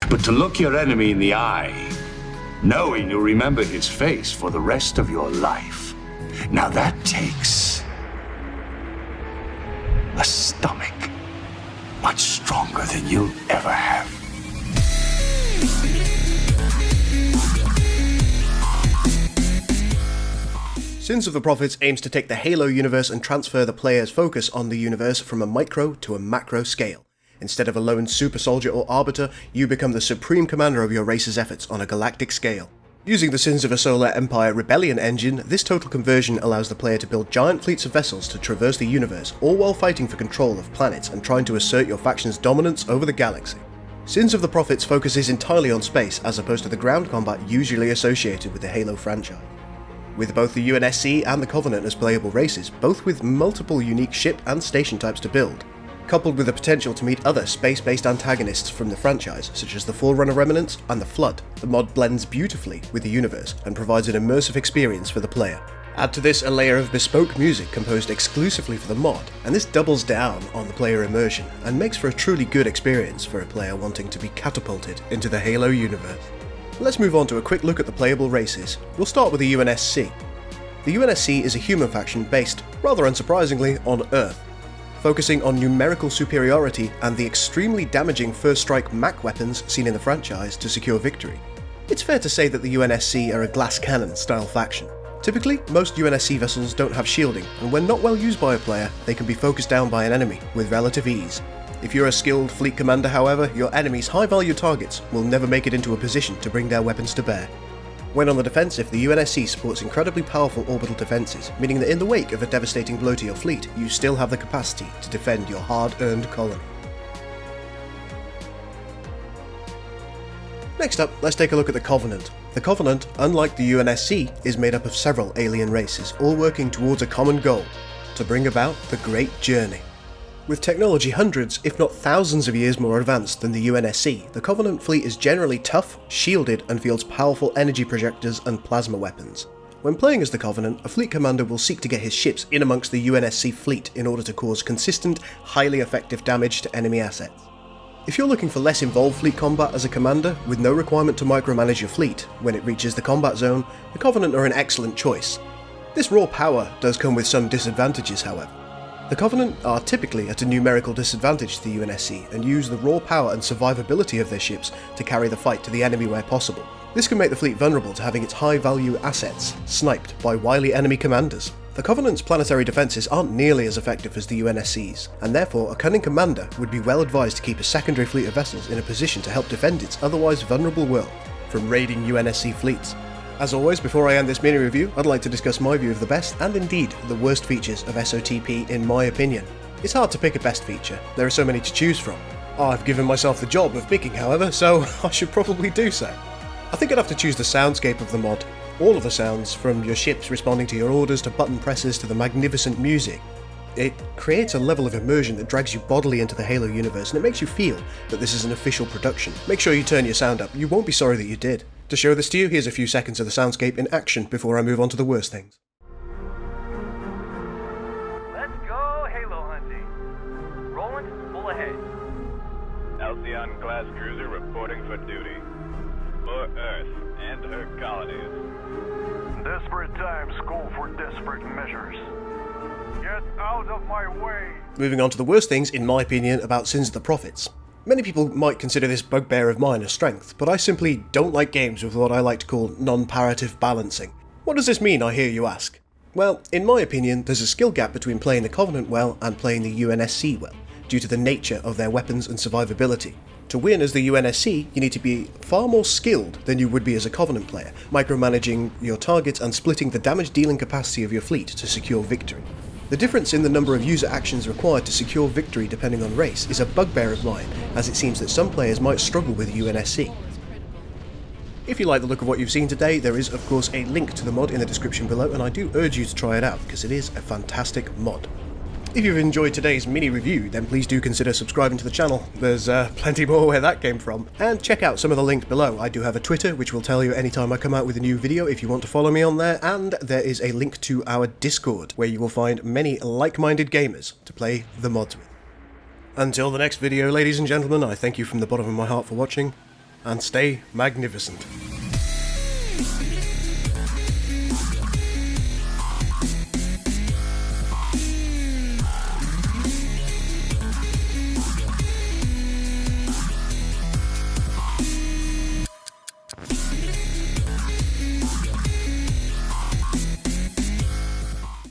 But to look your enemy in the eye, knowing you'll remember his face for the rest of your life, now that takes a stomach much stronger than you'll ever have. Sins of the Prophets aims to take the Halo universe and transfer the player's focus on the universe from a micro to a macro scale. Instead of a lone super soldier or arbiter, you become the supreme commander of your race's efforts on a galactic scale. Using the Sins of a Solar Empire Rebellion engine, this total conversion allows the player to build giant fleets of vessels to traverse the universe, all while fighting for control of planets and trying to assert your faction's dominance over the galaxy. Sins of the Prophets focuses entirely on space, as opposed to the ground combat usually associated with the Halo franchise. With both the UNSC and the Covenant as playable races, both with multiple unique ship and station types to build, coupled with the potential to meet other space-based antagonists from the franchise, such as the Forerunner Remnants and the Flood, the mod blends beautifully with the universe and provides an immersive experience for the player. Add to this a layer of bespoke music composed exclusively for the mod, and this doubles down on the player immersion and makes for a truly good experience for a player wanting to be catapulted into the Halo universe. Let's move on to a quick look at the playable races. We'll start with the UNSC. The UNSC is a human faction based, rather unsurprisingly, on Earth, focusing on numerical superiority and the extremely damaging first strike Mach weapons seen in the franchise to secure victory. It's fair to say that the UNSC are a glass cannon style faction. Typically, most UNSC vessels don't have shielding, and when not well used by a player, they can be focused down by an enemy with relative ease. If you're a skilled fleet commander, however, your enemy's high-value targets will never make it into a position to bring their weapons to bear. When on the defensive, the UNSC supports incredibly powerful orbital defences, meaning that in the wake of a devastating blow to your fleet, you still have the capacity to defend your hard-earned colony. Next up, let's take a look at the Covenant. The Covenant, unlike the UNSC, is made up of several alien races, all working towards a common goal: to bring about the Great Journey. With technology hundreds, if not thousands of years more advanced than the UNSC, the Covenant fleet is generally tough, shielded, and fields powerful energy projectors and plasma weapons. When playing as the Covenant, a fleet commander will seek to get his ships in amongst the UNSC fleet in order to cause consistent, highly effective damage to enemy assets. If you're looking for less involved fleet combat as a commander, with no requirement to micromanage your fleet when it reaches the combat zone, the Covenant are an excellent choice. This raw power does come with some disadvantages, however. The Covenant are typically at a numerical disadvantage to the UNSC and use the raw power and survivability of their ships to carry the fight to the enemy where possible. This can make the fleet vulnerable to having its high-value assets sniped by wily enemy commanders. The Covenant's planetary defences aren't nearly as effective as the UNSC's, and therefore a cunning commander would be well advised to keep a secondary fleet of vessels in a position to help defend its otherwise vulnerable world from raiding UNSC fleets. As always, before I end this mini review, I'd like to discuss my view of the best and indeed the worst features of SOTP in my opinion. It's hard to pick a best feature, there are so many to choose from. I've given myself the job of picking, however, so I should probably do so. I think I'd have to choose the soundscape of the mod. All of the sounds, from your ships responding to your orders to button presses to the magnificent music. It creates a level of immersion that drags you bodily into the Halo universe, and it makes you feel that this is an official production. Make sure you turn your sound up, you won't be sorry that you did. To show this to you, here's a few seconds of the soundscape in action before I move on to the worst things. Let's go Halo hunting. Roland, full ahead. Halcyon-class cruiser reporting for duty. For Earth and her colonies. Desperate times call for desperate measures. Get out of my way! Moving on to the worst things, in my opinion, about Sins of the Prophets. Many people might consider this bugbear of mine a strength, but I simply don't like games with what I like to call non-parative balancing. What does this mean, I hear you ask? Well, in my opinion, there's a skill gap between playing the Covenant well and playing the UNSC well, due to the nature of their weapons and survivability. To win as the UNSC, you need to be far more skilled than you would be as a Covenant player, micromanaging your targets and splitting the damage dealing capacity of your fleet to secure victory. The difference in the number of user actions required to secure victory depending on race is a bugbear of mine, as it seems that some players might struggle with UNSC. If you like the look of what you've seen today, there is of course a link to the mod in the description below, and I do urge you to try it out because it is a fantastic mod. If you've enjoyed today's mini review, then please do consider subscribing to the channel. There's plenty more where that came from. And check out some of the links below. I do have a Twitter, which will tell you anytime I come out with a new video if you want to follow me on there, and there is a link to our Discord, where you will find many like-minded gamers to play the mods with. Until the next video, ladies and gentlemen, I thank you from the bottom of my heart for watching, and stay magnificent.